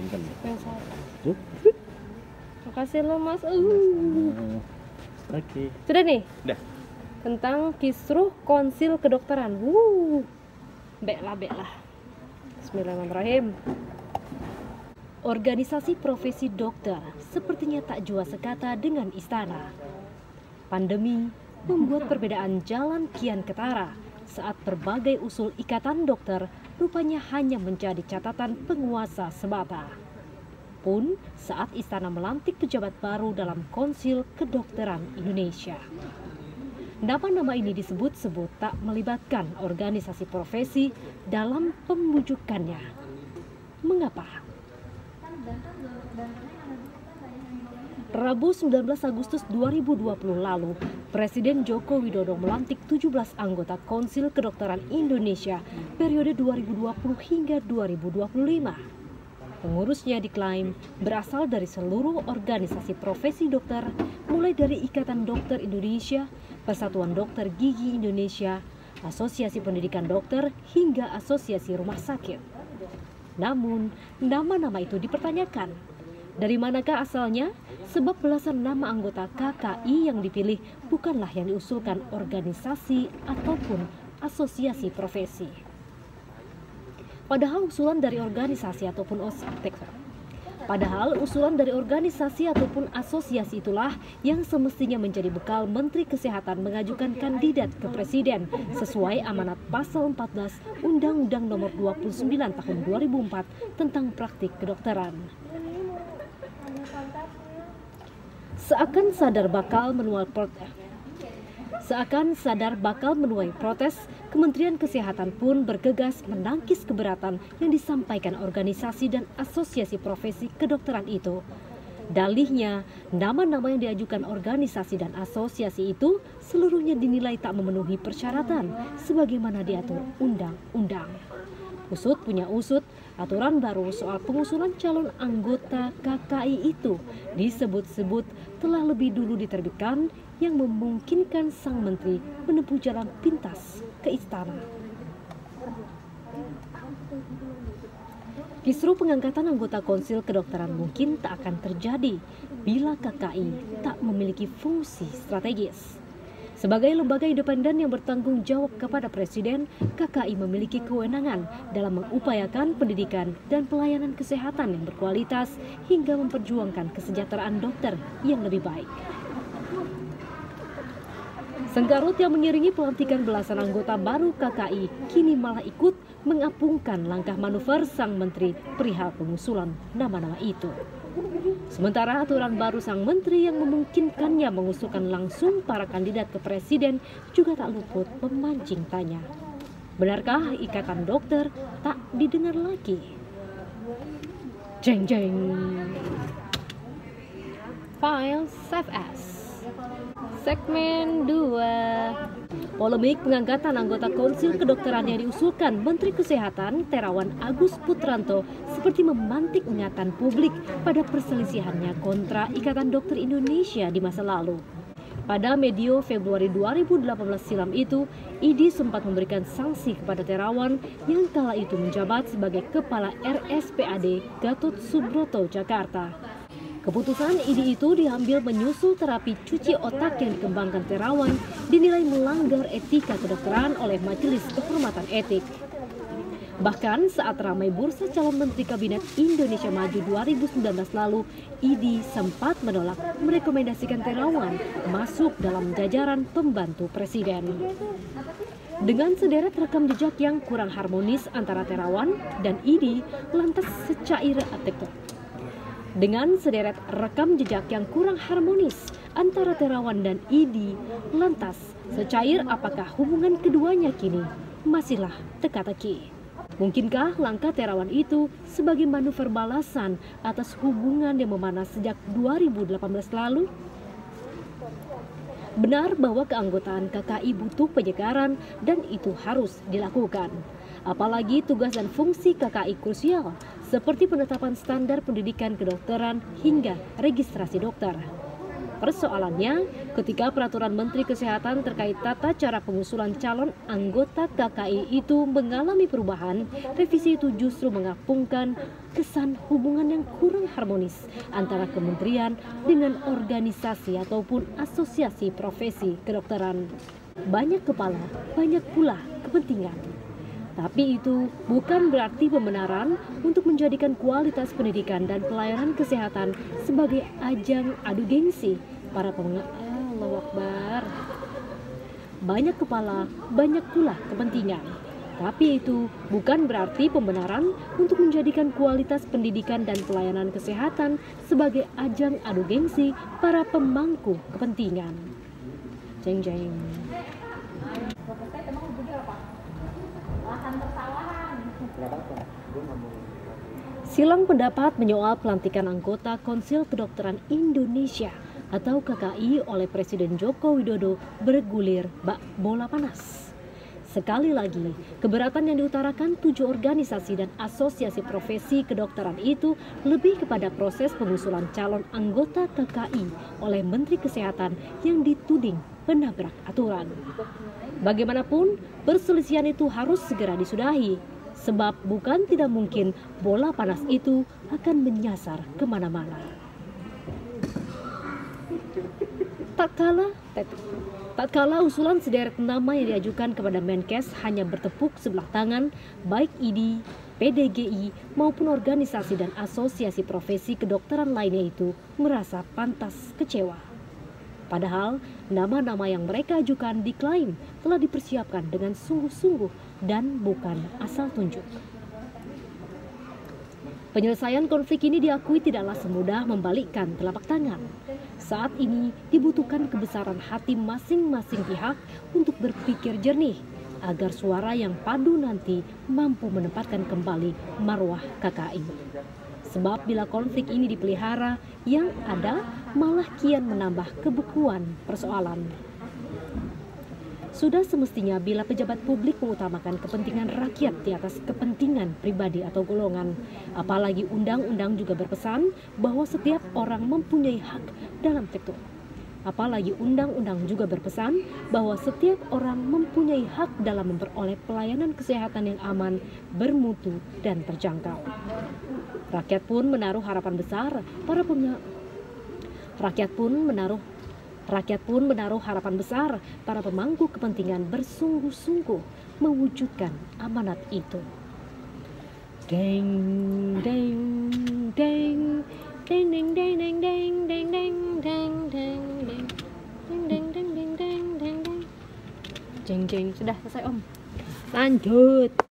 Punten. Yang satu. Tuh. Makasih lo mas. Oke. Sudah nih. Udah. Tentang kisruh konsil kedokteran. Beklah. Bismillahirrahmanirrahim. Organisasi profesi dokter sepertinya tak jua sekata dengan istana. Pandemi membuat perbedaan jalan kian ketara saat berbagai usul ikatan dokter rupanya hanya menjadi catatan penguasa semata. Pun saat istana melantik pejabat baru dalam Konsil Kedokteran Indonesia. Nama-nama ini disebut-sebut tak melibatkan organisasi profesi dalam pembujukannya. Mengapa? Rabu 19 Agustus 2020 lalu, Presiden Joko Widodo melantik 17 anggota Konsil Kedokteran Indonesia periode 2020 hingga 2025. Pengurusnya diklaim berasal dari seluruh organisasi profesi dokter, mulai dari Ikatan Dokter Indonesia, Persatuan Dokter Gigi Indonesia, Asosiasi Pendidikan Dokter, hingga Asosiasi Rumah Sakit. Namun, nama-nama itu dipertanyakan. Dari manakah asalnya? Sebab belasan nama anggota KKI yang dipilih bukanlah yang diusulkan organisasi ataupun asosiasi profesi. Padahal usulan dari organisasi ataupun asosiasi itulah yang semestinya menjadi bekal Menteri Kesehatan mengajukan kandidat ke Presiden sesuai amanat pasal 14 Undang-Undang Nomor 29 Tahun 2004 tentang praktik kedokteran. Seakan sadar bakal menuai protes, Kementerian Kesehatan pun bergegas menangkis keberatan yang disampaikan organisasi dan asosiasi profesi kedokteran itu. Dalihnya, nama-nama yang diajukan organisasi dan asosiasi itu seluruhnya dinilai tak memenuhi persyaratan sebagaimana diatur undang-undang. Usut punya usut, aturan baru soal pengusulan calon anggota KKI itu disebut-sebut telah lebih dulu diterbitkan yang memungkinkan sang menteri menempuh jalan pintas ke istana. Kisruh pengangkatan anggota Konsil Kedokteran mungkin tak akan terjadi bila KKI tak memiliki fungsi strategis. Sebagai lembaga independen yang bertanggung jawab kepada Presiden, KKI memiliki kewenangan dalam mengupayakan pendidikan dan pelayanan kesehatan yang berkualitas hingga memperjuangkan kesejahteraan dokter yang lebih baik. Sengkarut yang mengiringi pelantikan belasan anggota baru KKI kini malah ikut mengapungkan langkah manuver sang menteri perihal pengusulan nama-nama itu. Sementara aturan baru sang menteri yang memungkinkannya mengusulkan langsung para kandidat ke presiden juga tak luput memancing tanya. Benarkah ikatan dokter tak didengar lagi? Jeng jeng. File Save As. Segmen 2. Polemik pengangkatan anggota Konsil Kedokteran yang diusulkan Menteri Kesehatan Terawan Agus Putranto seperti memantik ingatan publik pada perselisihannya kontra Ikatan Dokter Indonesia di masa lalu. Pada medio Februari 2018 silam itu, IDI sempat memberikan sanksi kepada Terawan yang kala itu menjabat sebagai Kepala RSPAD Gatot Subroto, Jakarta. Keputusan IDI itu diambil menyusul terapi cuci otak yang dikembangkan Terawan dinilai melanggar etika kedokteran oleh Majelis Kehormatan Etik. Bahkan saat ramai bursa calon Menteri Kabinet Indonesia Maju 2019 lalu, IDI sempat menolak merekomendasikan Terawan masuk dalam jajaran pembantu Presiden. Dengan sederet rekam jejak yang kurang harmonis antara Terawan dan IDI, lantas secair Dengan sederet rekam jejak yang kurang harmonis antara Terawan dan IDI, lantas secair apakah hubungan keduanya kini masihlah teka-teki. Mungkinkah langkah Terawan itu sebagai manuver balasan atas hubungan yang memanas sejak 2018 lalu? Benar bahwa keanggotaan KKI butuh penyegaran dan itu harus dilakukan. Apalagi tugas dan fungsi KKI krusial seperti penetapan standar pendidikan kedokteran hingga registrasi dokter. Persoalannya, ketika peraturan Menteri Kesehatan terkait tata cara pengusulan calon anggota KKI itu mengalami perubahan, revisi itu justru mengapungkan kesan hubungan yang kurang harmonis antara kementerian dengan organisasi ataupun asosiasi profesi kedokteran. Banyak kepala, banyak pula kepentingan. Tapi itu bukan berarti pembenaran untuk menjadikan kualitas pendidikan dan pelayanan kesehatan sebagai ajang adu gengsi para Allahu Akbar. Banyak kepala, banyak pula kepentingan. Tapi itu bukan berarti pembenaran untuk menjadikan kualitas pendidikan dan pelayanan kesehatan sebagai ajang adu gengsi para pemangku kepentingan. Jeng jeng. Silang pendapat menyoal pelantikan anggota Konsil Kedokteran Indonesia atau KKI oleh Presiden Joko Widodo bergulir bak bola panas. Sekali lagi, keberatan yang diutarakan 7 organisasi dan asosiasi profesi kedokteran itu lebih kepada proses pengusulan calon anggota KKI oleh Menteri Kesehatan yang dituding menabrak aturan. Bagaimanapun, perselisihan itu harus segera disudahi, sebab bukan tidak mungkin bola panas itu akan menyasar kemana-mana. Tak kala usulan sederet nama yang diajukan kepada Menkes hanya bertepuk sebelah tangan, baik ID, PDGI maupun organisasi dan asosiasi profesi kedokteran lainnya itu merasa pantas kecewa. Padahal nama-nama yang mereka ajukan diklaim telah dipersiapkan dengan sungguh-sungguh dan bukan asal tunjuk. Penyelesaian konflik ini diakui tidaklah semudah membalikkan telapak tangan. Saat ini dibutuhkan kebesaran hati masing-masing pihak untuk berpikir jernih agar suara yang padu nanti mampu menempatkan kembali marwah KKI. Sebab bila konflik ini dipelihara, yang ada malah kian menambah kebekuan persoalan. Sudah semestinya bila pejabat publik mengutamakan kepentingan rakyat di atas kepentingan pribadi atau golongan. Apalagi undang-undang juga berpesan bahwa setiap orang mempunyai hak dalam sektor. Apalagi undang-undang juga berpesan bahwa setiap orang mempunyai hak dalam memperoleh pelayanan kesehatan yang aman, bermutu, dan terjangkau. Rakyat pun menaruh harapan besar para pemangku kepentingan bersungguh-sungguh mewujudkan amanat itu. Deng deng deng deng deng deng deng deng deng deng deng deng deng deng deng deng deng deng deng. Jeng jeng, sudah selesai Om. Lanjut.